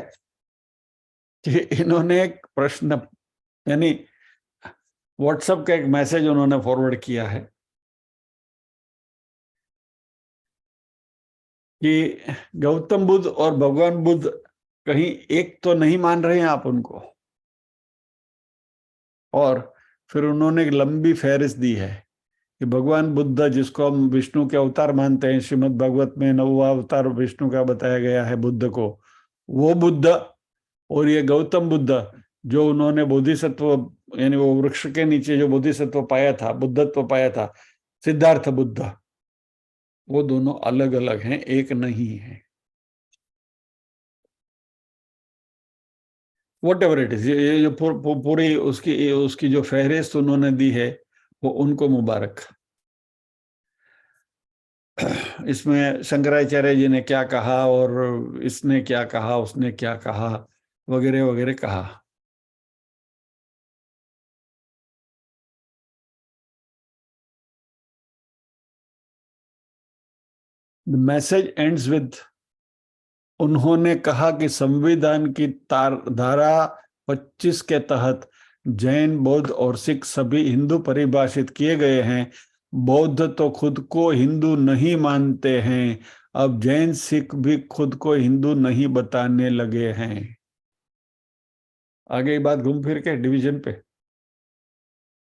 कि इन्होंने एक प्रश्न, यानी व्हाट्सएप का एक मैसेज उन्होंने फॉरवर्ड किया है कि गौतम बुद्ध और भगवान बुद्ध कहीं एक तो नहीं मान रहे हैं आप उनको। और फिर उन्होंने एक लंबी फहरिस्त दी है कि भगवान बुद्ध, जिसको हम विष्णु के अवतार मानते हैं, श्रीमद् भागवत में 9वां अवतार विष्णु का बताया गया है बुद्ध को, वो बुद्ध, और ये गौतम बुद्ध जो उन्होंने बोधिसत्व, यानी वो वृक्ष के नीचे जो बोधिसत्व पाया था, बुद्धत्व पाया था, सिद्धार्थ बुद्ध, वो दोनों अलग अलग हैं, एक नहीं है। वट एवर इट इज, ये जो पूरी उसकी उसकी जो फहरिस्त उन्होंने दी है, वो उनको मुबारक। इसमें शंकराचार्य जी ने क्या कहा और इसने क्या कहा, उसने क्या कहा, वगैरह वगैरह कहा। द मैसेज एंड्स विद, उन्होंने कहा कि संविधान की धारा 25 के तहत जैन, बौद्ध और सिख सभी हिंदू परिभाषित किए गए हैं। बौद्ध तो खुद को हिंदू नहीं मानते हैं, अब जैन सिख भी खुद को हिंदू नहीं बताने लगे हैं। आगे बात घूम फिर के डिवीजन पे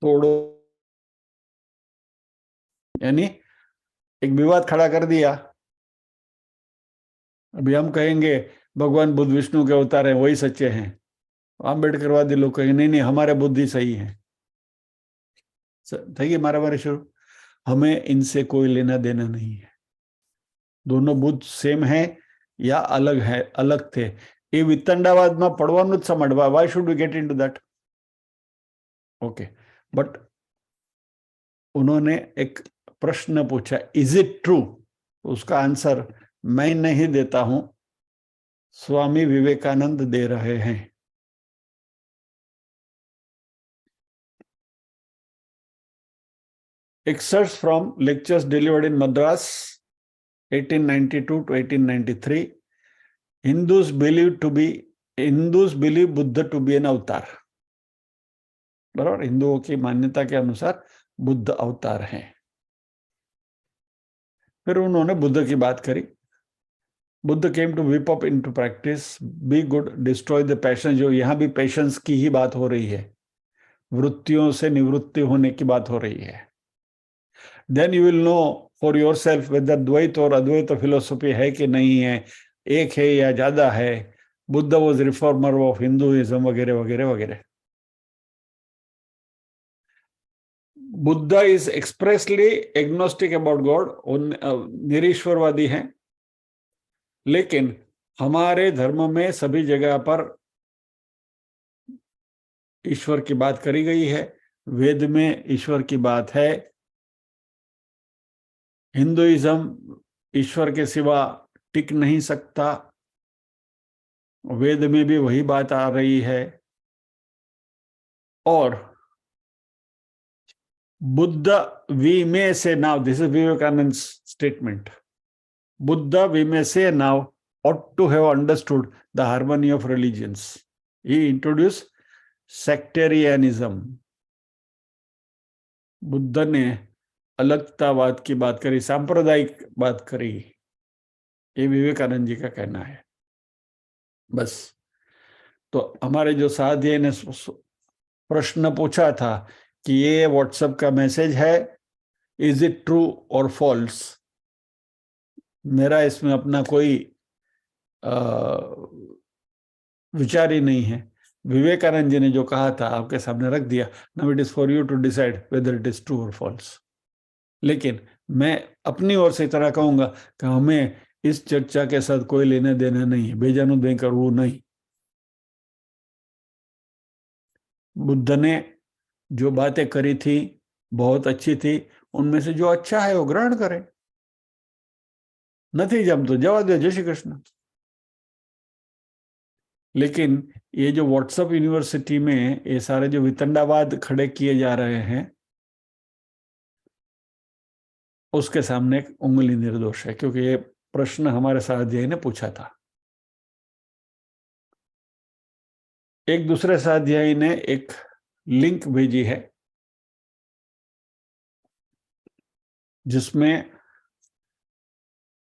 तोड़ो, यानी एक विवाद खड़ा कर दिया। अभी हम कहेंगे भगवान बुद्ध विष्णु के अवतार हैं, वही सच्चे हैं। आम्बेडकरवादी लोग कहेंगे नहीं नहीं, हमारे बुद्धि सही है। देखिए मारामारी शुरू। हमें इनसे कोई लेना देना नहीं है। दोनों बुद्ध सेम है या अलग है, अलग थे, ये वितंडावाद में पड़वानुं ज समझवा। Why should we get into that? Okay, but उन्होंने एक प्रश्न पूछा, इज इट ट्रू? उसका आंसर मैं नहीं देता हूं, स्वामी विवेकानंद दे रहे हैं। Excerpts from lectures delivered in Madras 1892 to 1893, Hindus believe Buddha to be an avatar, बराबर। हिंदुओं की मान्यता के अनुसार बुद्ध अवतार हैं। फिर उन्होंने बुद्ध की बात करी। Buddha came to whip up into practice, be good, destroy the passion। जो यहाँ भी पैशंस की ही बात हो रही है, वृत्तियों से निवृत्ति होने की बात हो रही है। Then you will know for yourself whether dvaita और अद्वैत फिलोसफी है कि नहीं है, एक है या ज्यादा है। Buddha was reformer of Hinduism वगैरह वगैरह वगैरह। Buddha is expressly agnostic about God, निरीश्वरवादी हैं, लेकिन हमारे धर्म में सभी जगह पर ईश्वर की बात करी गई है। वेद में ईश्वर की बात है। हिंदुइज्म ईश्वर के सिवा टिक नहीं सकता, वेद में भी वही बात आ रही है। और Buddha we may say now, this is Vivekananda statement, Buddha we may say now ought to have understood the harmony of religions. He introduced sectarianism. Buddha ने अलगतावाद की बात करी, सांप्रदायिक बात करी, ये विवेकानंद जी का कहना है। बस। तो हमारे जो साथी ने प्रश्न पूछा था कि ये व्हाट्सएप का मैसेज है, इज इट ट्रू और फॉल्स, मेरा इसमें अपना कोई विचार ही नहीं है। विवेकानंद जी ने जो कहा था आपके सामने रख दिया। Now it is for you to decide whether it is true और फॉल्स। लेकिन मैं अपनी ओर से इतना कहूंगा कि हमें इस चर्चा के साथ कोई लेने देना नहीं है, बेजानू देकर वो नहीं। बुद्ध ने जो बातें करी थी बहुत अच्छी थी, उनमें से जो अच्छा है वो ग्रहण करें, नहीं जमतो जवा दो, जय श्री कृष्ण। लेकिन ये जो व्हाट्सएप यूनिवर्सिटी में ये सारे जो वितंडावाद खड़े किए जा रहे हैं, उसके सामने उंगली निर्दोष है, क्योंकि ये प्रश्न हमारे साथी ने पूछा था। एक दूसरे साथी ने एक लिंक भेजी है जिसमें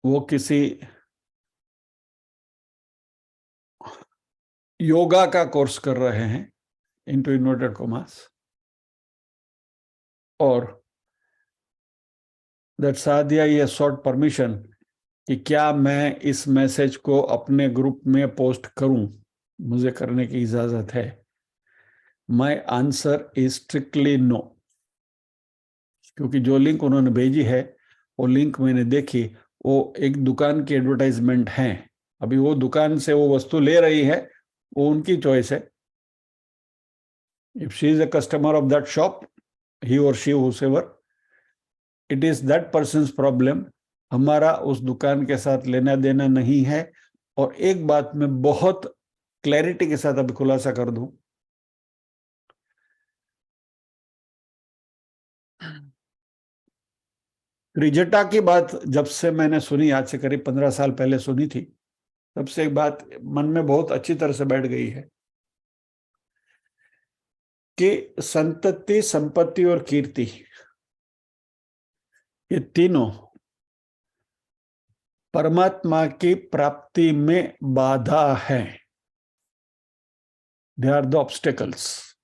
वो किसी योगा का कोर्स कर रहे हैं, इनटू इन्वर्टेड कॉमर्स, और दैट सादिया ये शॉर्ट परमिशन कि क्या मैं इस मैसेज को अपने ग्रुप में पोस्ट करूं, मुझे करने की इजाजत है। My answer is strictly no, क्योंकि जो लिंक उन्होंने भेजी है वो लिंक मैंने देखी, वो एक दुकान की एडवर्टाइजमेंट है। अभी वो दुकान से वो वस्तु ले रही है, वो उनकी चॉइस है। If she is a customer of that shop, he और she however, it is that person's problem. हमारा उस दुकान के साथ लेना देना नहीं है। और एक बात मैं बहुत क्लैरिटी के साथ अभी खुलासा कर दूं, त्रिजटा की बात जब से मैंने सुनी, आज से करीब 15 साल पहले सुनी थी, तब से एक बात मन में बहुत अच्छी तरह से बैठ गई है कि संतति, संपत्ति और कीर्ति, ये तीनों परमात्मा की प्राप्ति में बाधा है। They are the obstacles.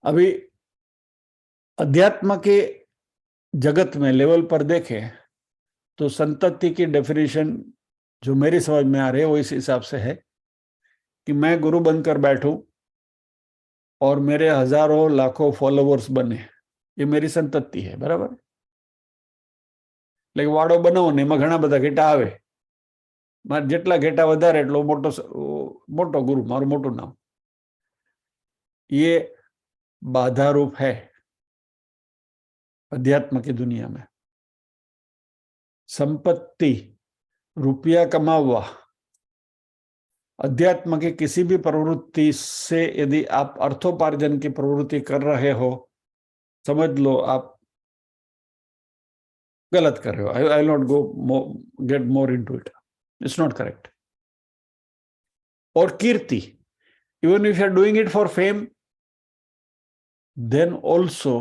अभी अध्यात्म के जगत में लेवल पर देखें तो संतति की डेफिनेशन जो मेरी समझ में आ रही है वो इस हिसाब से है कि मैं गुरु बनकर बैठूं और मेरे हजारों लाखों फॉलोवर्स बने, ये मेरी संतति है, बराबर। लेकिन वाड़ो बनाવો ને એમાં ઘણા બધા ઘેટા આવે, મારે જેટલા ઘેટા વધારે એટલો મોટો મોટો ગુરુ, મારું મોટું નામ। ये बाधा रूप है अध्यात्म की दुनिया में। संपत्ति, रुपया कमावा, अध्यात्म की किसी भी प्रवृत्ति से यदि आप अर्थोपार्जन की प्रवृत्ति कर रहे हो, समझ लो आप गलत कर रहे हो। I will not go get more into it. It's not correct. और कीर्ति, even if you are doing it for fame, then also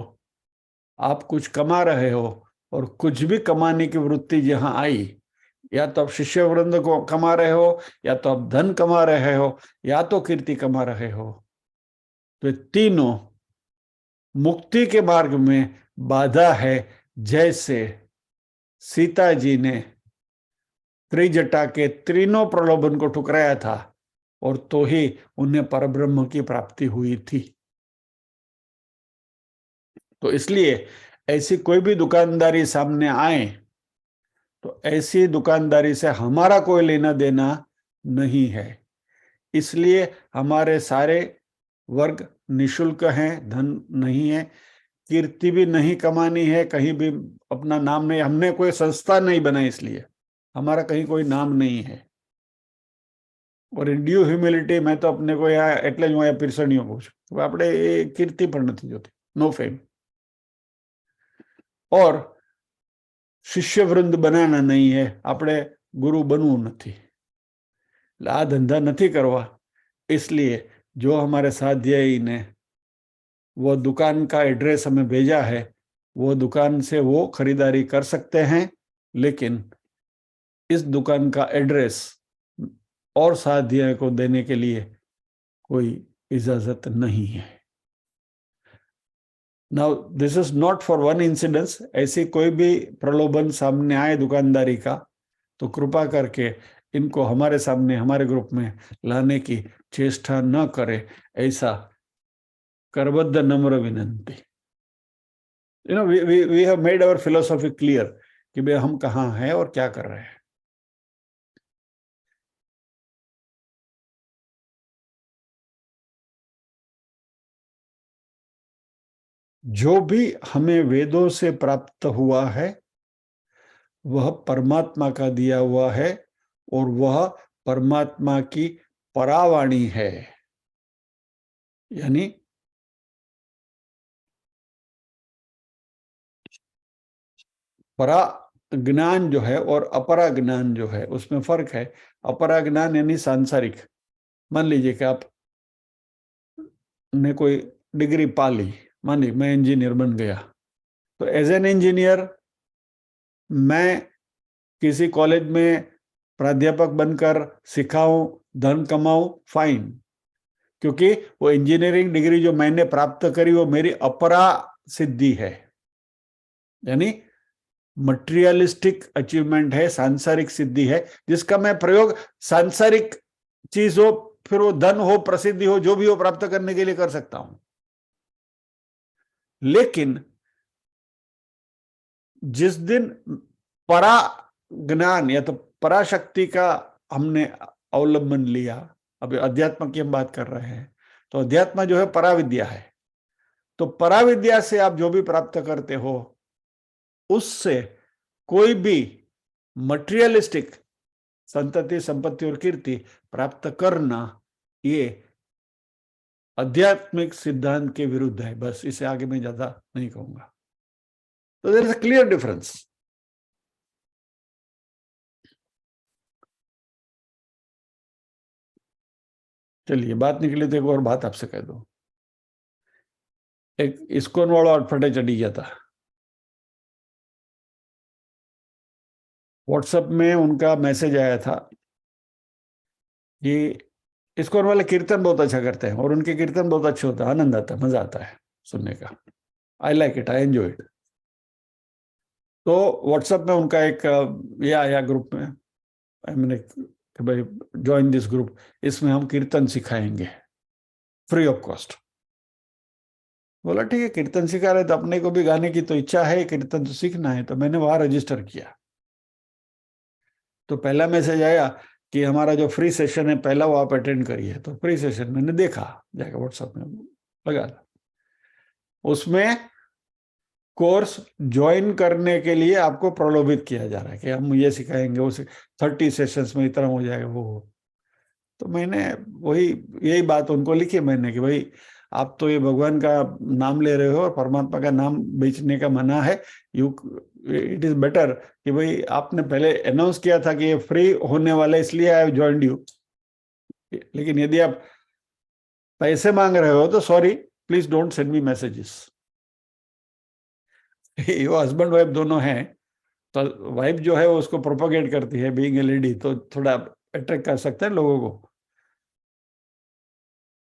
आप कुछ कमा रहे हो, और कुछ भी कमाने की वृत्ति जहां आई, या तो आप शिष्य वृंद को कमा रहे हो, या तो आप धन कमा रहे हो, या तो कीर्ति कमा रहे हो, तो तीनों मुक्ति के मार्ग में बाधा है। जैसे सीता जी ने त्रिजटा के तीनों प्रलोभन को ठुकराया था, और तो ही उन्हें परब्रह्म की प्राप्ति हुई थी। तो इसलिए ऐसी कोई भी दुकानदारी सामने आए तो ऐसी दुकानदारी से हमारा कोई लेना देना नहीं है। इसलिए हमारे सारे वर्ग निशुल्क हैं, धन नहीं है, कीर्ति भी नहीं कमानी है, कहीं भी अपना नाम नहीं, हमने कोई संस्था नहीं बनाई, इसलिए हमारा कहीं कोई नाम नहीं है। और इन ड्यू ह्यूमिलिटी मैं तो अपने को यहाँ એટલે જ હું અહીંયા પીરસણીઓ કહું છું, આપણે એ કીર્તિ પણ નથી જોતી, નો ફેમ। और शिष्यवृंद बनाना नहीं है, આપણે गुरु बनવું નથી, आ धंधा नहीं करवा। इसलिए जो हमारे साध्यायी ने वो दुकान का एड्रेस हमें भेजा है, वो दुकान से वो खरीदारी कर सकते हैं, लेकिन इस दुकान का एड्रेस और साध्याय को देने के लिए कोई इजाजत नहीं है। Now this is not for one incidence. ऐसी कोई भी प्रलोभन सामने आए दुकानदारी का, तो कृपा करके इनको हमारे सामने, हमारे ग्रुप में लाने की चेष्टा न करें, ऐसा करबद्ध नम्र विनंती। You know, we have made our philosophy clear कि भाई हम कहाँ हैं और क्या कर रहे हैं। जो भी हमें वेदों से प्राप्त हुआ है वह परमात्मा का दिया हुआ है, और वह परमात्मा की परावाणी है। यानी परा ज्ञान जो है और अपरा ज्ञान जो है, उसमें फर्क है। अपरा ज्ञान यानी सांसारिक। मान लीजिए कि आप ने कोई डिग्री पा ली, मान ली मैं इंजीनियर बन गया, तो एज एन इंजीनियर मैं किसी कॉलेज में प्राध्यापक बनकर सिखाऊं, धन कमाऊं, फाइन, क्योंकि वो इंजीनियरिंग डिग्री जो मैंने प्राप्त करी वो मेरी अपरा सिद्धि है, यानी मटेरियलिस्टिक अचीवमेंट है, सांसारिक सिद्धि है, जिसका मैं प्रयोग सांसारिक चीज हो, फिर वो धन हो, प्रसिद्धि हो, जो भी हो, प्राप्त करने के लिए कर सकता हूं। लेकिन जिस दिन परा ज्ञान या तो पराशक्ति का हमने अवलंबन लिया, अभी अध्यात्म की हम बात कर रहे हैं, तो अध्यात्म जो है पराविद्या है, तो पराविद्या से आप जो भी प्राप्त करते हो उससे कोई भी मटेरियलिस्टिक संतति, संपत्ति और कीर्ति प्राप्त करना, ये आध्यात्मिक सिद्धांत के विरुद्ध है। बस, इसे आगे मैं ज्यादा नहीं कहूंगा। तो there is a clear difference. चलिए, बात निकली तो एक और बात आपसे कह दो। एक इस्कॉन वाला अटफटे चढ़ी गया था, व्हाट्सएप में उनका मैसेज आया था कि इस्कॉन वाले कीर्तन बहुत अच्छा करते हैं और उनके कीर्तन बहुत अच्छे होते हैं, आनंद आता है, मजा आता है सुनने का, I like it, I enjoy it. तो व्हाट्सएप में उनका एक ये आया ग्रुप में, मैंने कि भाई ज्वाइन दिस ग्रुप, इसमें हम कीर्तन सिखाएंगे फ्री ऑफ कॉस्ट। बोला ठीक है, कीर्तन सिखा रहे तो अपने को भी गाने की तो इच्छा है, कीर्तन तो सीखना है, तो मैंने वहां रजिस्टर किया। तो पहला मैसेज आया कि हमारा जो फ्री सेशन है पहला वो आप अटेंड करिए। तो फ्री सेशन मैंने देखा, जाकर व्हाट्सएप में लगा, उसमें कोर्स ज्वाइन करने के लिए आपको प्रलोभित किया जा रहा है कि हम ये सिखाएंगे, वो 30 सेशंस में इतना हो जाएगा वो। तो मैंने वही यही बात उनको लिखी मैंने कि भाई आप तो ये भगवान का नाम ले रहे हो और परमात्मा का नाम बेचने का मना है। इट इज बेटर कि भाई आपने पहले अनाउंस किया था कि ये फ्री होने वाला है, इसलिए आई हैव जॉइंड यू। लेकिन यदि आप पैसे मांग रहे हो तो sorry, please don't send me messages. ये हस्बैंड वाइफ दोनों हैं, तो वाइफ जो है वो उसको प्रोपोगेट करती है बीइंग ए लेडी, तो थोड़ा अट्रैक्ट कर सकते हैं लोगों को।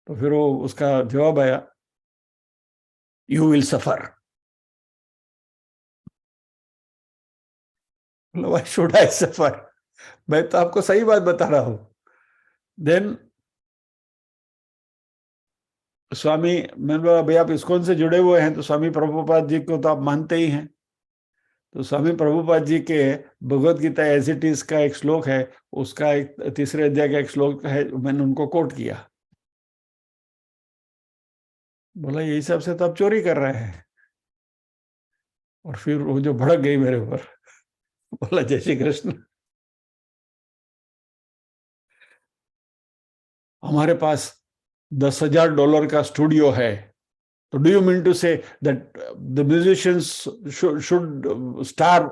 तो फिर वो उसका जवाब आया, you will suffer. Why should I suffer? मैं तो आपको सही बात बता रहा हूं। देन स्वामी, मैंने बोला भाई आप इस्कॉन से जुड़े हुए हैं तो स्वामी प्रभुपाद जी को तो आप मानते ही हैं। तो स्वामी प्रभुपाद जी के Bhagavad Gita as it is का एक श्लोक है, उसका एक तीसरे अध्याय का एक श्लोक है, मैंने उनको कोट किया। बोला ये हिसाब से तो आप चोरी कर रहे हैं। और फिर वो जो भड़क गई मेरे ऊपर, बोला जय श्री कृष्ण, हमारे पास $10,000 का स्टूडियो है, तो do you mean to say that the musicians should star?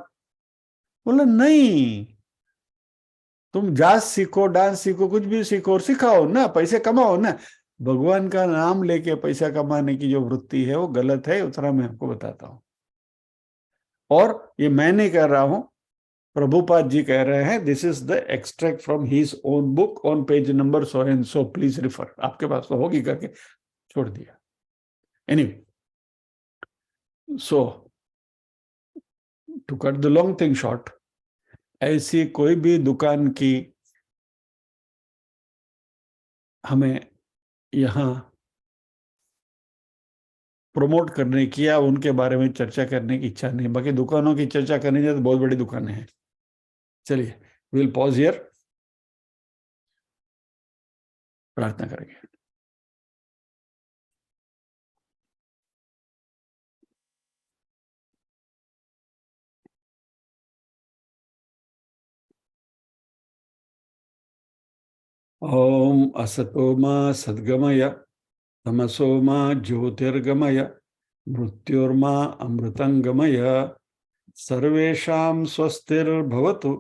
बोला नहीं, तुम जाज सीखो, डांस सीखो, कुछ भी सीखो और सिखाओ ना, पैसे कमाओ ना। भगवान का नाम लेके पैसा कमाने की जो वृत्ति है वो गलत है, उतना मैं आपको बताता हूं। और ये मैं नहीं कह रहा हूं, प्रभुपाद जी कह रहे हैं, this is the extract from his own book on page number so and so, please refer. आपके पास तो होगी करके छोड़ दिया। Anyway, so to cut the long thing short, ऐसी कोई भी दुकान की हमें यहाँ प्रमोट करने की या उनके बारे में चर्चा करने की इच्छा नहीं। बाकी दुकानों की चर्चा करनी चाहिए तो बहुत बड़ी दुकानें हैं। चलिए, विल पॉज हियर, प्रार्थना करेंगे। ओम असतो मा सद्गमय, तमसो मा ज्योतिर्गमय, मृत्योर्मा अमृतंगमय। सर्वेषां स्वस्तिर्भवतु,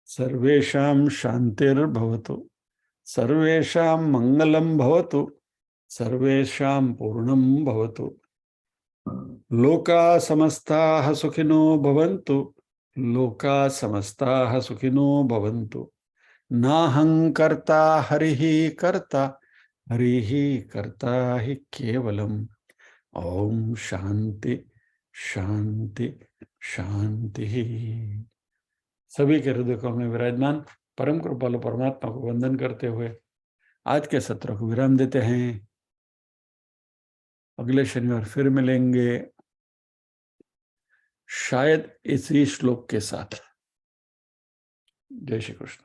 सर्वेषां शांतिर्भवतु, सर्वेषां मंगलं भवतु, सर्वेषां पूर्णं भवतु। लोका समस्ताः सुखिनो भवन्तु, लोका समस्ताः सुखिनो भवन्तु। नाहं कर्ता हरिः कर्ता, हरिः कर्ता हि केवलम्। ओम शांति शांति शांति। सभी के हृदयों में विराजमान परम कृपालु परमात्मा को वंदन करते हुए आज के सत्र को विराम देते हैं। अगले शनिवार फिर मिलेंगे, शायद इसी श्लोक के साथ। जय श्री कृष्ण।